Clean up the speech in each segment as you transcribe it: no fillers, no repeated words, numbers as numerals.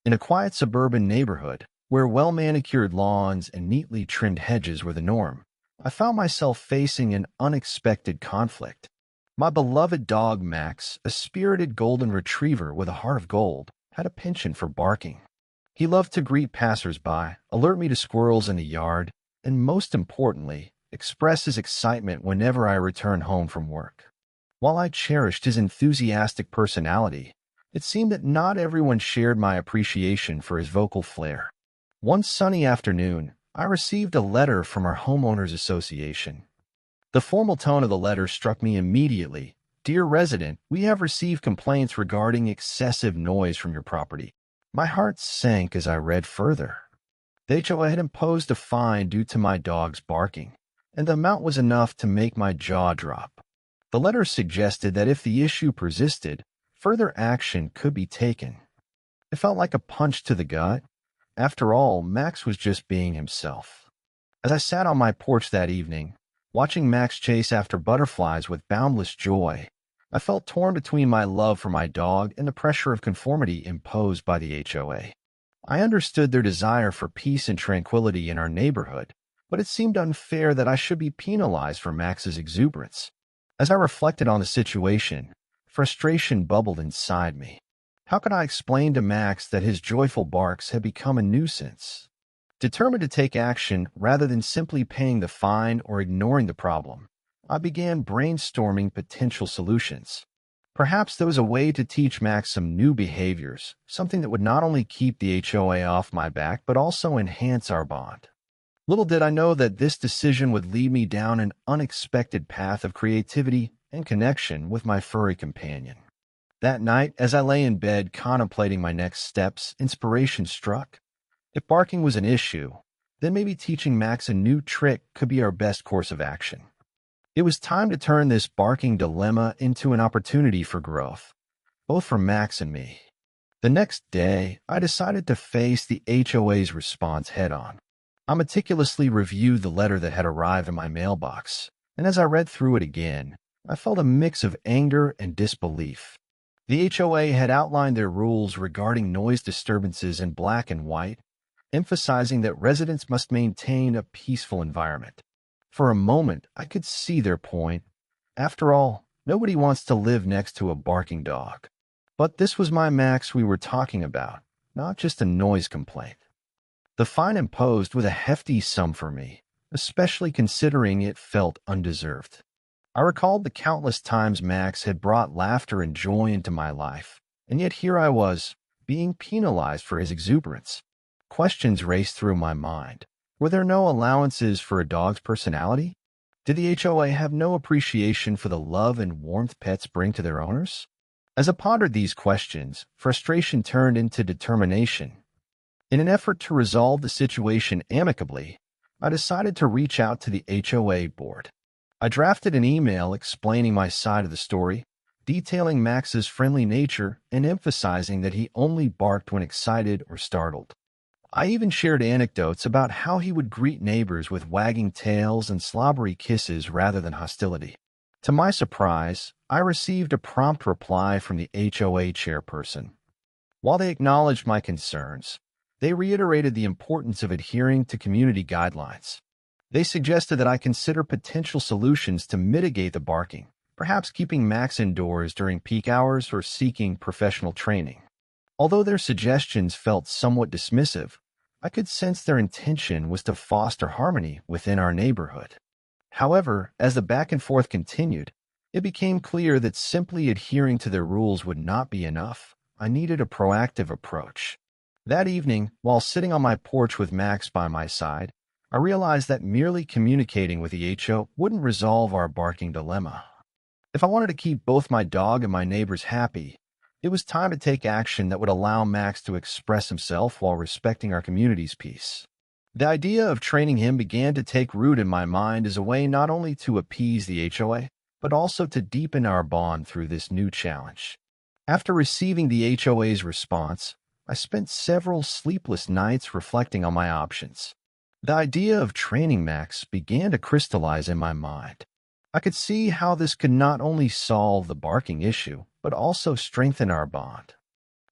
In a quiet suburban neighborhood, where well-manicured lawns and neatly trimmed hedges were the norm, I found myself facing an unexpected conflict. My beloved dog Max, a spirited golden retriever with a heart of gold, had a penchant for barking. He loved to greet passers-by, alert me to squirrels in the yard, and most importantly, express his excitement whenever I returned home from work. While I cherished his enthusiastic personality, it seemed that not everyone shared my appreciation for his vocal flair. One sunny afternoon, I received a letter from our homeowners association. The formal tone of the letter struck me immediately. "Dear resident, we have received complaints regarding excessive noise from your property." My heart sank as I read further. The HOA had imposed a fine due to my dog's barking, and the amount was enough to make my jaw drop. The letter suggested that if the issue persisted, further action could be taken. It felt like a punch to the gut. After all, Max was just being himself. As I sat on my porch that evening, watching Max chase after butterflies with boundless joy, I felt torn between my love for my dog and the pressure of conformity imposed by the HOA. I understood their desire for peace and tranquility in our neighborhood, but it seemed unfair that I should be penalized for Max's exuberance. As I reflected on the situation, frustration bubbled inside me. How could I explain to Max that his joyful barks had become a nuisance? Determined to take action rather than simply paying the fine or ignoring the problem, I began brainstorming potential solutions. Perhaps there was a way to teach Max some new behaviors, something that would not only keep the HOA off my back but also enhance our bond. Little did I know that this decision would lead me down an unexpected path of creativity and connection with my furry companion. That night, as I lay in bed contemplating my next steps, inspiration struck. If barking was an issue, then maybe teaching Max a new trick could be our best course of action. It was time to turn this barking dilemma into an opportunity for growth, both for Max and me. The next day, I decided to face the HOA's response head-on. I meticulously reviewed the letter that had arrived in my mailbox, and as I read through it again, I felt a mix of anger and disbelief. The HOA had outlined their rules regarding noise disturbances in black and white, emphasizing that residents must maintain a peaceful environment. For a moment, I could see their point. After all, nobody wants to live next to a barking dog. But this was my Max we were talking about, not just a noise complaint. The fine imposed was a hefty sum for me, especially considering it felt undeserved. I recalled the countless times Max had brought laughter and joy into my life, and yet here I was, being penalized for his exuberance. Questions raced through my mind. Were there no allowances for a dog's personality? Did the HOA have no appreciation for the love and warmth pets bring to their owners? As I pondered these questions, frustration turned into determination. In an effort to resolve the situation amicably, I decided to reach out to the HOA board. I drafted an email explaining my side of the story, detailing Max's friendly nature and emphasizing that he only barked when excited or startled. I even shared anecdotes about how he would greet neighbors with wagging tails and slobbery kisses rather than hostility. To my surprise, I received a prompt reply from the HOA chairperson. While they acknowledged my concerns, they reiterated the importance of adhering to community guidelines. They suggested that I consider potential solutions to mitigate the barking, perhaps keeping Max indoors during peak hours or seeking professional training. Although their suggestions felt somewhat dismissive, I could sense their intention was to foster harmony within our neighborhood. However, as the back and forth continued, it became clear that simply adhering to their rules would not be enough. I needed a proactive approach. That evening, while sitting on my porch with Max by my side, I realized that merely communicating with the HO wouldn't resolve our barking dilemma. If I wanted to keep both my dog and my neighbors happy, it was time to take action that would allow Max to express himself while respecting our community's peace. The idea of training him began to take root in my mind as a way not only to appease the HOA, but also to deepen our bond through this new challenge. After receiving the HOA's response, I spent several sleepless nights reflecting on my options. The idea of training Max began to crystallize in my mind. I could see how this could not only solve the barking issue, but also strengthen our bond.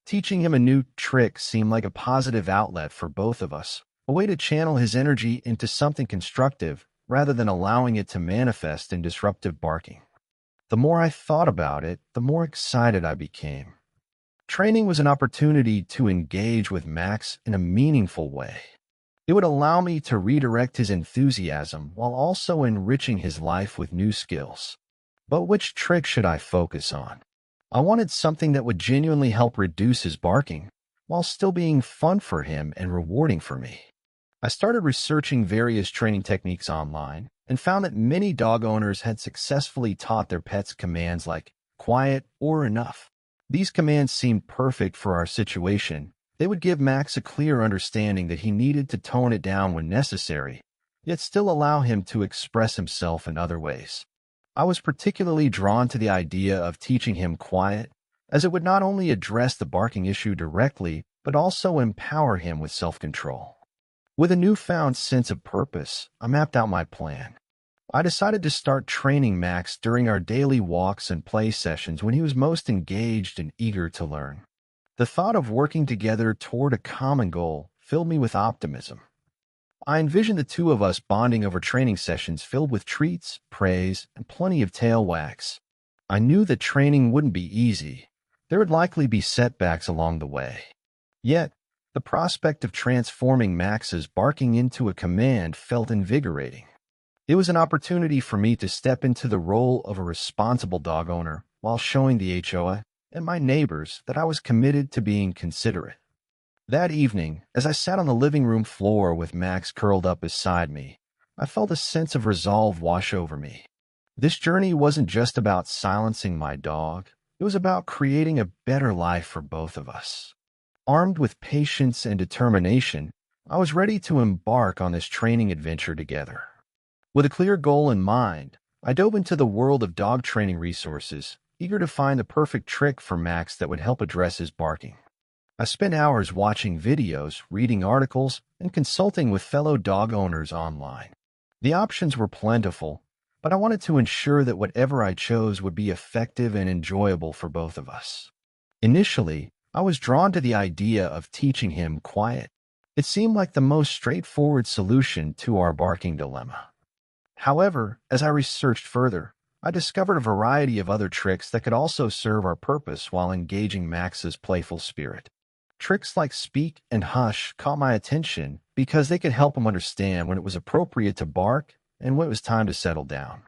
Teaching him a new trick seemed like a positive outlet for both of us, a way to channel his energy into something constructive rather than allowing it to manifest in disruptive barking. The more I thought about it, the more excited I became. Training was an opportunity to engage with Max in a meaningful way. It would allow me to redirect his enthusiasm while also enriching his life with new skills. But which trick should I focus on? I wanted something that would genuinely help reduce his barking, while still being fun for him and rewarding for me. I started researching various training techniques online and found that many dog owners had successfully taught their pets commands like quiet or enough. These commands seemed perfect for our situation. They would give Max a clear understanding that he needed to tone it down when necessary, yet still allow him to express himself in other ways. I was particularly drawn to the idea of teaching him quiet, as it would not only address the barking issue directly, but also empower him with self-control. With a newfound sense of purpose, I mapped out my plan. I decided to start training Max during our daily walks and play sessions when he was most engaged and eager to learn. The thought of working together toward a common goal filled me with optimism. I envisioned the two of us bonding over training sessions filled with treats, praise, and plenty of tail wags. I knew that training wouldn't be easy. There would likely be setbacks along the way. Yet, the prospect of transforming Max's barking into a command felt invigorating. It was an opportunity for me to step into the role of a responsible dog owner while showing the HOA and my neighbors that I was committed to being considerate. That evening, as I sat on the living room floor with Max curled up beside me, I felt a sense of resolve wash over me. This journey wasn't just about silencing my dog, it was about creating a better life for both of us. Armed with patience and determination, I was ready to embark on this training adventure together. With a clear goal in mind, I dove into the world of dog training resources, eager to find the perfect trick for Max that would help address his barking. I spent hours watching videos, reading articles, and consulting with fellow dog owners online. The options were plentiful, but I wanted to ensure that whatever I chose would be effective and enjoyable for both of us. Initially, I was drawn to the idea of teaching him quiet. It seemed like the most straightforward solution to our barking dilemma. However, as I researched further, I discovered a variety of other tricks that could also serve our purpose while engaging Max's playful spirit. Tricks like speak and hush caught my attention because they could help him understand when it was appropriate to bark and when it was time to settle down.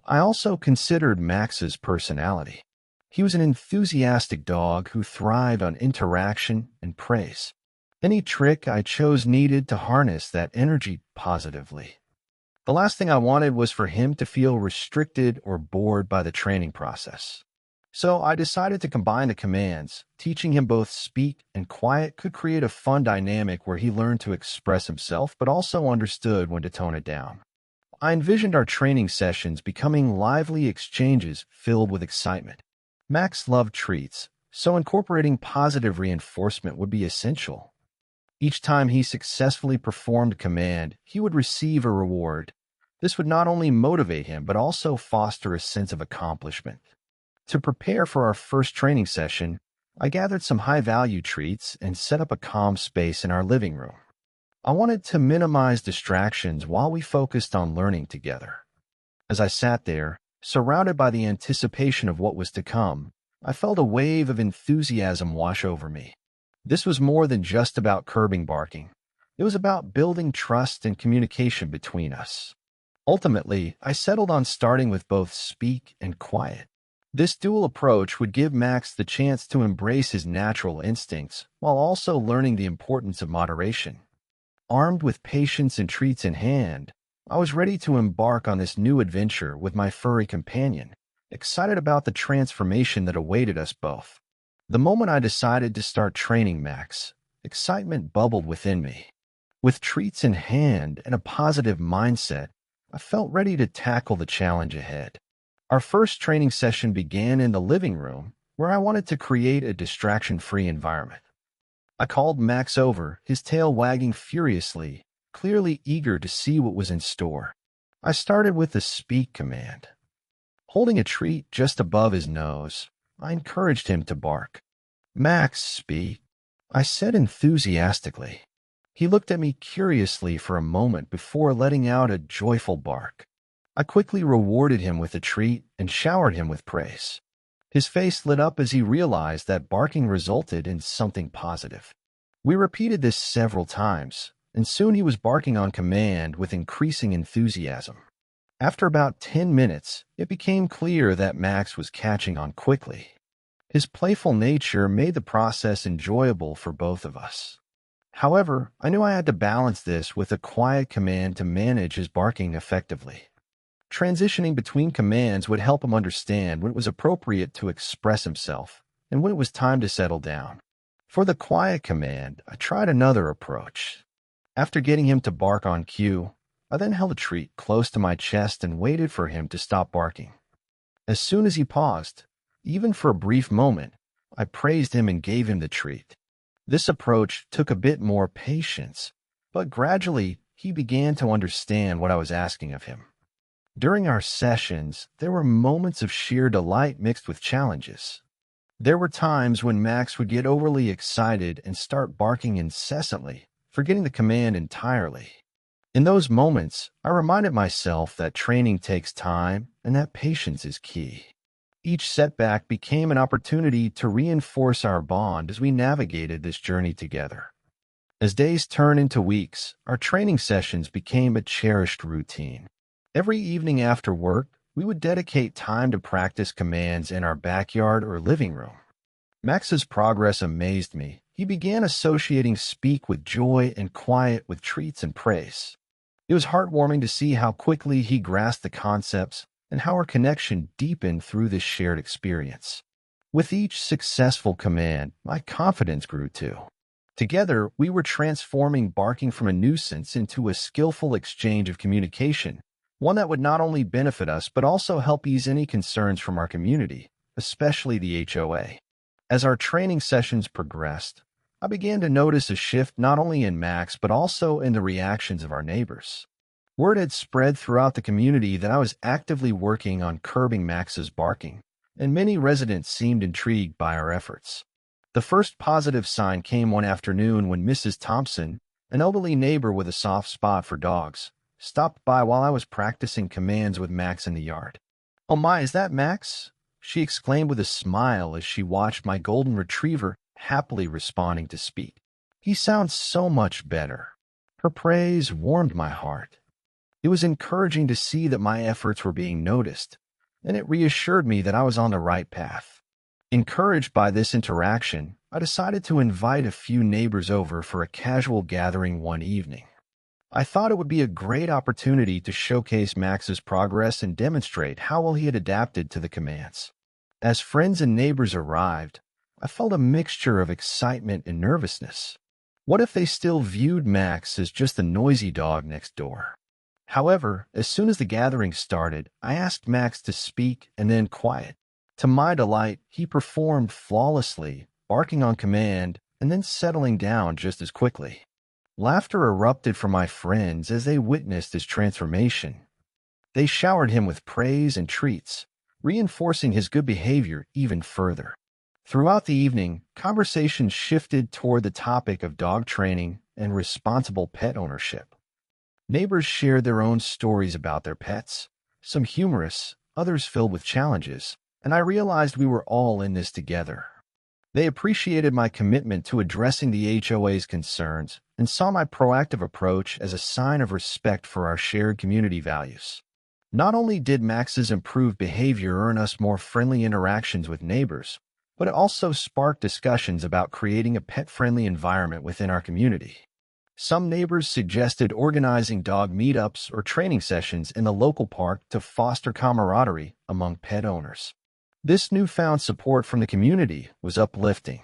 I also considered Max's personality. He was an enthusiastic dog who thrived on interaction and praise. Any trick I chose needed to harness that energy positively. The last thing I wanted was for him to feel restricted or bored by the training process. So I decided to combine the commands. Teaching him both speak and quiet could create a fun dynamic where he learned to express himself but also understood when to tone it down. I envisioned our training sessions becoming lively exchanges filled with excitement. Max loved treats, so incorporating positive reinforcement would be essential. Each time he successfully performed a command, he would receive a reward. This would not only motivate him, but also foster a sense of accomplishment. To prepare for our first training session, I gathered some high-value treats and set up a calm space in our living room. I wanted to minimize distractions while we focused on learning together. As I sat there, surrounded by the anticipation of what was to come, I felt a wave of enthusiasm wash over me. This was more than just about curbing barking. It was about building trust and communication between us. Ultimately, I settled on starting with both speak and quiet. This dual approach would give Max the chance to embrace his natural instincts while also learning the importance of moderation. Armed with patience and treats in hand, I was ready to embark on this new adventure with my furry companion, excited about the transformation that awaited us both. The moment I decided to start training Max, excitement bubbled within me. With treats in hand and a positive mindset, I felt ready to tackle the challenge ahead. Our first training session began in the living room, where I wanted to create a distraction-free environment. I called Max over, his tail wagging furiously, clearly eager to see what was in store. I started with the speak command. Holding a treat just above his nose, I encouraged him to bark. Max, speak, I said enthusiastically. He looked at me curiously for a moment before letting out a joyful bark. I quickly rewarded him with a treat and showered him with praise. His face lit up as he realized that barking resulted in something positive. We repeated this several times, and soon he was barking on command with increasing enthusiasm. After about 10 minutes, it became clear that Max was catching on quickly. His playful nature made the process enjoyable for both of us. However, I knew I had to balance this with a quiet command to manage his barking effectively. Transitioning between commands would help him understand when it was appropriate to express himself and when it was time to settle down. For the quiet command, I tried another approach. After getting him to bark on cue, I then held a treat close to my chest and waited for him to stop barking. As soon as he paused, even for a brief moment, I praised him and gave him the treat. This approach took a bit more patience, but gradually he began to understand what I was asking of him. During our sessions, there were moments of sheer delight mixed with challenges. There were times when Max would get overly excited and start barking incessantly, forgetting the command entirely. In those moments, I reminded myself that training takes time and that patience is key. Each setback became an opportunity to reinforce our bond as we navigated this journey together. As days turned into weeks, our training sessions became a cherished routine. Every evening after work, we would dedicate time to practice commands in our backyard or living room. Max's progress amazed me. He began associating speak with joy and quiet with treats and praise. It was heartwarming to see how quickly he grasped the concepts and how our connection deepened through this shared experience. With each successful command, my confidence grew too. Together, we were transforming barking from a nuisance into a skillful exchange of communication, one that would not only benefit us but also help ease any concerns from our community, especially the HOA. As our training sessions progressed, I began to notice a shift not only in Max but also in the reactions of our neighbors. Word had spread throughout the community that I was actively working on curbing Max's barking, and many residents seemed intrigued by our efforts. The first positive sign came one afternoon when Mrs. Thompson, an elderly neighbor with a soft spot for dogs, stopped by while I was practicing commands with Max in the yard. "Oh my, is that Max?" she exclaimed with a smile as she watched my golden retriever happily responding to speak. "He sounds so much better." Her praise warmed my heart. It was encouraging to see that my efforts were being noticed, and it reassured me that I was on the right path. Encouraged by this interaction, I decided to invite a few neighbors over for a casual gathering one evening. I thought it would be a great opportunity to showcase Max's progress and demonstrate how well he had adapted to the commands. As friends and neighbors arrived, I felt a mixture of excitement and nervousness. What if they still viewed Max as just a noisy dog next door? However, as soon as the gathering started, I asked Max to speak and then quiet. To my delight, he performed flawlessly, barking on command and then settling down just as quickly. Laughter erupted from my friends as they witnessed his transformation. They showered him with praise and treats, reinforcing his good behavior even further. Throughout the evening, conversations shifted toward the topic of dog training and responsible pet ownership. Neighbors shared their own stories about their pets, some humorous, others filled with challenges, and I realized we were all in this together. They appreciated my commitment to addressing the HOA's concerns and saw my proactive approach as a sign of respect for our shared community values. Not only did Max's improved behavior earn us more friendly interactions with neighbors, but it also sparked discussions about creating a pet-friendly environment within our community. Some neighbors suggested organizing dog meetups or training sessions in the local park to foster camaraderie among pet owners. This newfound support from the community was uplifting.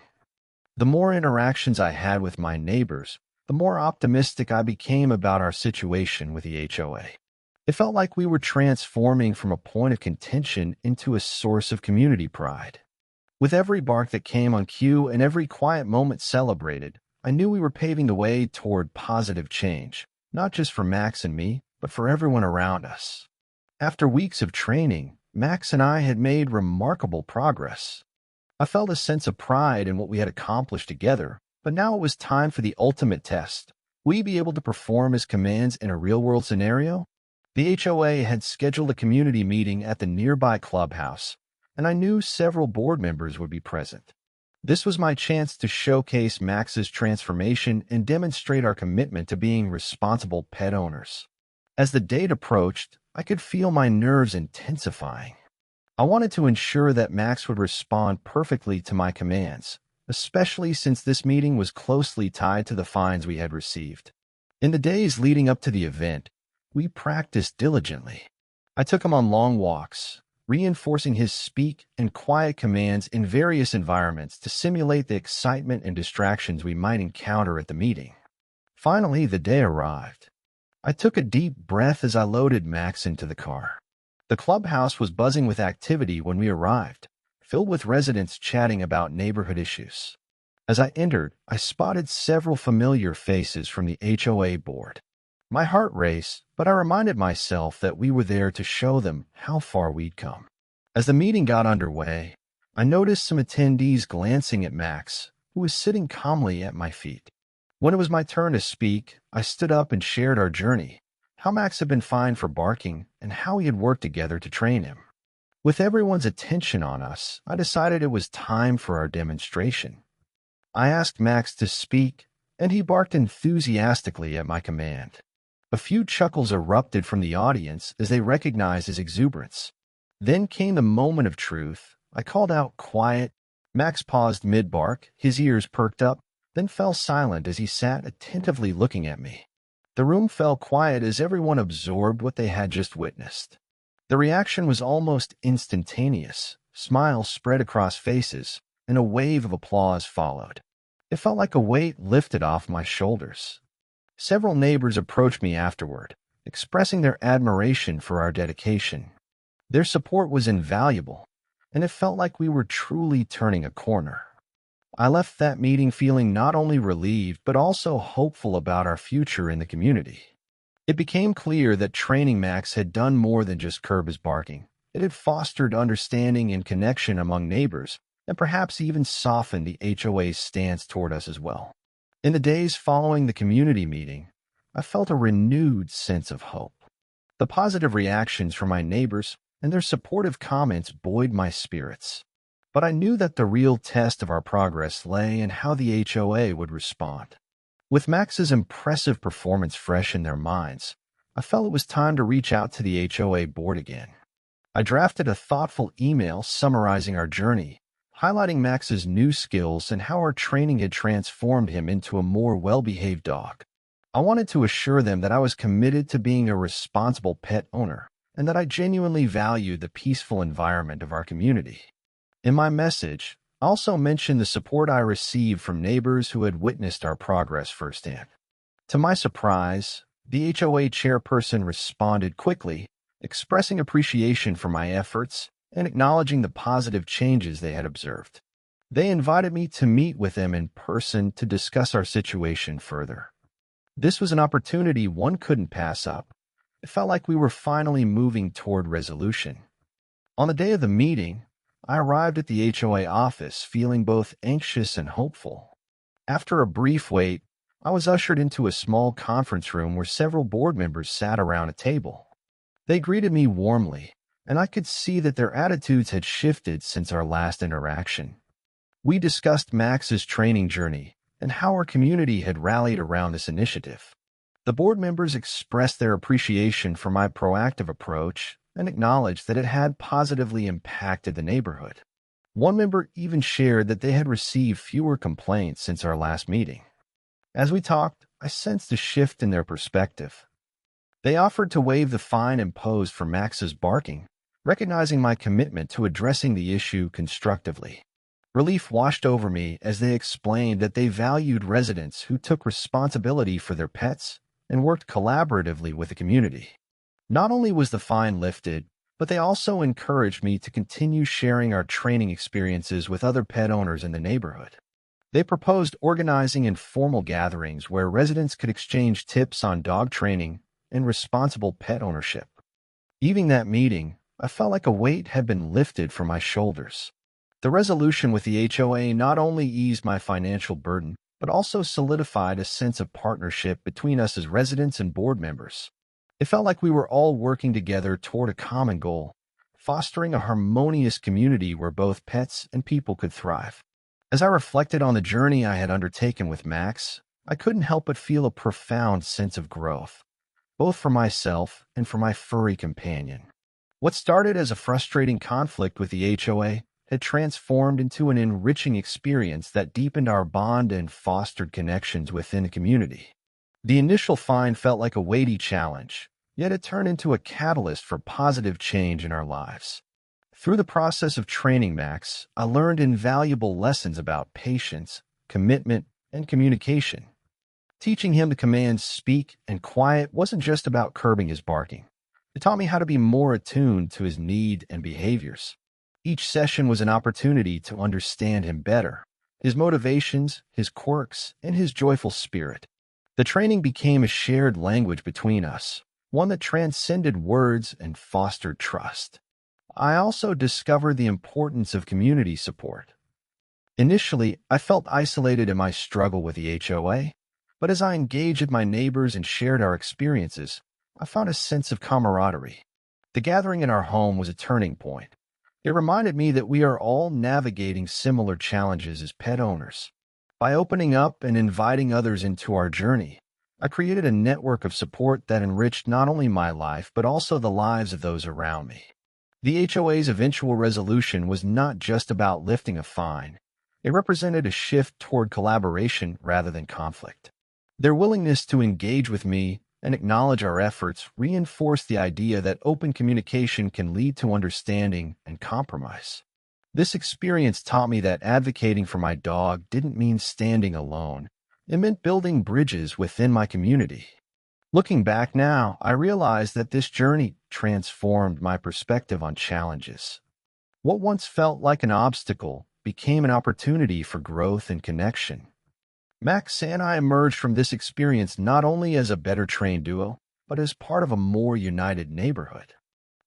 The more interactions I had with my neighbors, the more optimistic I became about our situation with the HOA. It felt like we were transforming from a point of contention into a source of community pride. With every bark that came on cue and every quiet moment celebrated, I knew we were paving the way toward positive change, not just for Max and me, but for everyone around us. After weeks of training, Max and I had made remarkable progress. I felt a sense of pride in what we had accomplished together, but now it was time for the ultimate test. Would we be able to perform his commands in a real-world scenario? The HOA had scheduled a community meeting at the nearby clubhouse, and I knew several board members would be present. This was my chance to showcase Max's transformation and demonstrate our commitment to being responsible pet owners. As the date approached, I could feel my nerves intensifying. I wanted to ensure that Max would respond perfectly to my commands, especially since this meeting was closely tied to the fines we had received. In the days leading up to the event, we practiced diligently. I took him on long walks, reinforcing his speak and quiet commands in various environments to simulate the excitement and distractions we might encounter at the meeting. Finally, the day arrived. I took a deep breath as I loaded Max into the car. The clubhouse was buzzing with activity when we arrived, filled with residents chatting about neighborhood issues. As I entered, I spotted several familiar faces from the HOA board. My heart raced, but I reminded myself that we were there to show them how far we'd come. As the meeting got underway, I noticed some attendees glancing at Max, who was sitting calmly at my feet. When it was my turn to speak, I stood up and shared our journey, how Max had been fined for barking, and how we had worked together to train him. With everyone's attention on us, I decided it was time for our demonstration. I asked Max to speak, and he barked enthusiastically at my command. A few chuckles erupted from the audience as they recognized his exuberance. Then came the moment of truth. I called out, "Quiet." Max paused mid-bark, his ears perked up, then fell silent as he sat attentively looking at me. The room fell quiet as everyone absorbed what they had just witnessed. The reaction was almost instantaneous. Smiles spread across faces, and a wave of applause followed. It felt like a weight lifted off my shoulders. Several neighbors approached me afterward, expressing their admiration for our dedication. Their support was invaluable, and it felt like we were truly turning a corner. I left that meeting feeling not only relieved but also hopeful about our future in the community. It became clear that training Max had done more than just curb his barking. It had fostered understanding and connection among neighbors, and perhaps even softened the HOA's stance toward us as well. In the days following the community meeting, I felt a renewed sense of hope. The positive reactions from my neighbors and their supportive comments buoyed my spirits. But I knew that the real test of our progress lay in how the HOA would respond. With Max's impressive performance fresh in their minds, I felt it was time to reach out to the HOA board again. I drafted a thoughtful email summarizing our journey, highlighting Max's new skills and how our training had transformed him into a more well-behaved dog. I wanted to assure them that I was committed to being a responsible pet owner and that I genuinely valued the peaceful environment of our community. In my message, I also mentioned the support I received from neighbors who had witnessed our progress firsthand. To my surprise, the HOA chairperson responded quickly, expressing appreciation for my efforts and acknowledging the positive changes they had observed. They invited me to meet with them in person to discuss our situation further. This was an opportunity one couldn't pass up. It felt like we were finally moving toward resolution. On the day of the meeting, I arrived at the HOA office feeling both anxious and hopeful. After a brief wait, I was ushered into a small conference room where several board members sat around a table. They greeted me warmly, and I could see that their attitudes had shifted since our last interaction. We discussed Max's training journey and how our community had rallied around this initiative. The board members expressed their appreciation for my proactive approach and acknowledged that it had positively impacted the neighborhood. One member even shared that they had received fewer complaints since our last meeting. As we talked, I sensed a shift in their perspective. They offered to waive the fine imposed for Max's barking, recognizing my commitment to addressing the issue constructively. Relief washed over me as they explained that they valued residents who took responsibility for their pets and worked collaboratively with the community. Not only was the fine lifted, but they also encouraged me to continue sharing our training experiences with other pet owners in the neighborhood. They proposed organizing informal gatherings where residents could exchange tips on dog training and responsible pet ownership. Leaving that meeting, I felt like a weight had been lifted from my shoulders. The resolution with the HOA not only eased my financial burden, but also solidified a sense of partnership between us as residents and board members. It felt like we were all working together toward a common goal, fostering a harmonious community where both pets and people could thrive. As I reflected on the journey I had undertaken with Max, I couldn't help but feel a profound sense of growth, both for myself and for my furry companion. What started as a frustrating conflict with the HOA had transformed into an enriching experience that deepened our bond and fostered connections within the community. The initial fine felt like a weighty challenge, yet it turned into a catalyst for positive change in our lives. Through the process of training Max, I learned invaluable lessons about patience, commitment, and communication. Teaching him the commands speak and quiet wasn't just about curbing his barking. It taught me how to be more attuned to his need and behaviors. Each session was an opportunity to understand him better, his motivations, his quirks, and his joyful spirit. The training became a shared language between us, one that transcended words and fostered trust. I also discovered the importance of community support. Initially, I felt isolated in my struggle with the HOA, but as I engaged with my neighbors and shared our experiences, I found a sense of camaraderie. The gathering in our home was a turning point. It reminded me that we are all navigating similar challenges as pet owners. By opening up and inviting others into our journey, I created a network of support that enriched not only my life but also the lives of those around me. The HOA's eventual resolution was not just about lifting a fine. It represented a shift toward collaboration rather than conflict. Their willingness to engage with me and acknowledge our efforts reinforced the idea that open communication can lead to understanding and compromise. This experience taught me that advocating for my dog didn't mean standing alone. It meant building bridges within my community. Looking back now, I realize that this journey transformed my perspective on challenges. What once felt like an obstacle became an opportunity for growth and connection. Max and I emerged from this experience not only as a better trained duo, but as part of a more united neighborhood.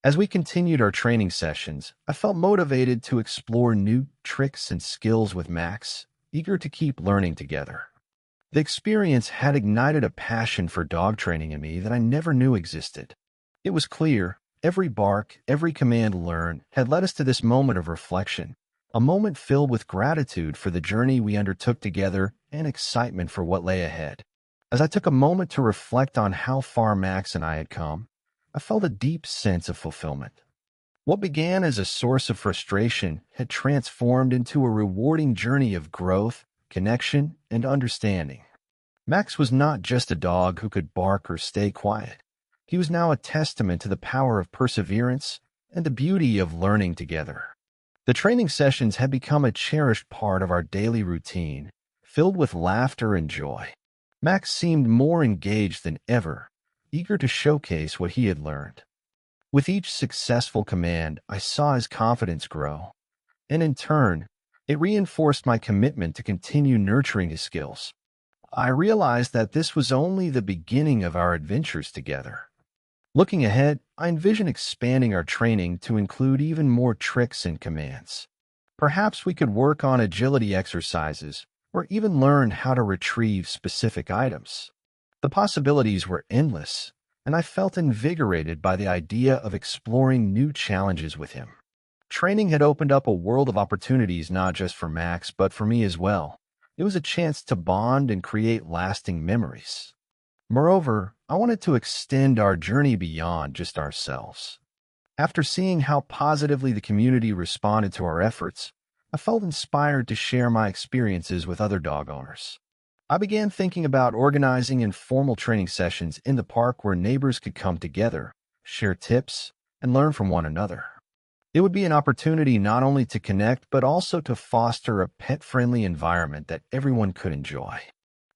As we continued our training sessions, I felt motivated to explore new tricks and skills with Max, eager to keep learning together. The experience had ignited a passion for dog training in me that I never knew existed. It was clear, every bark, every command learned had led us to this moment of reflection, a moment filled with gratitude for the journey we undertook together and excitement for what lay ahead. As I took a moment to reflect on how far Max and I had come, I felt a deep sense of fulfillment. What began as a source of frustration had transformed into a rewarding journey of growth, connection, and understanding. Max was not just a dog who could bark or stay quiet. He was now a testament to the power of perseverance and the beauty of learning together. The training sessions had become a cherished part of our daily routine, filled with laughter and joy. Max seemed more engaged than ever, eager to showcase what he had learned. With each successful command, I saw his confidence grow, and in turn, it reinforced my commitment to continue nurturing his skills. I realized that this was only the beginning of our adventures together. Looking ahead, I envision expanding our training to include even more tricks and commands. Perhaps we could work on agility exercises, or even learn how to retrieve specific items. The possibilities were endless, and I felt invigorated by the idea of exploring new challenges with him. Training had opened up a world of opportunities not just for Max, but for me as well. It was a chance to bond and create lasting memories. Moreover, I wanted to extend our journey beyond just ourselves. After seeing how positively the community responded to our efforts, I felt inspired to share my experiences with other dog owners. I began thinking about organizing informal training sessions in the park where neighbors could come together, share tips, and learn from one another. It would be an opportunity not only to connect, but also to foster a pet-friendly environment that everyone could enjoy.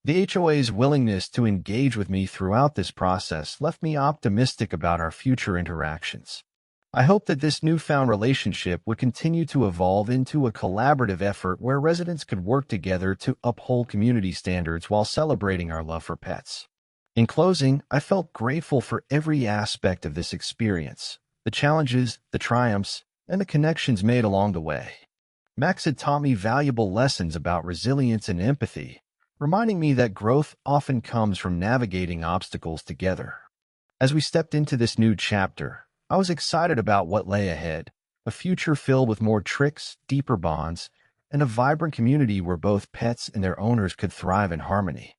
The HOA's willingness to engage with me throughout this process left me optimistic about our future interactions. I hope that this newfound relationship would continue to evolve into a collaborative effort where residents could work together to uphold community standards while celebrating our love for pets. In closing, I felt grateful for every aspect of this experience, the challenges, the triumphs, and the connections made along the way. Max had taught me valuable lessons about resilience and empathy, reminding me that growth often comes from navigating obstacles together. As we stepped into this new chapter, I was excited about what lay ahead, a future filled with more tricks, deeper bonds, and a vibrant community where both pets and their owners could thrive in harmony.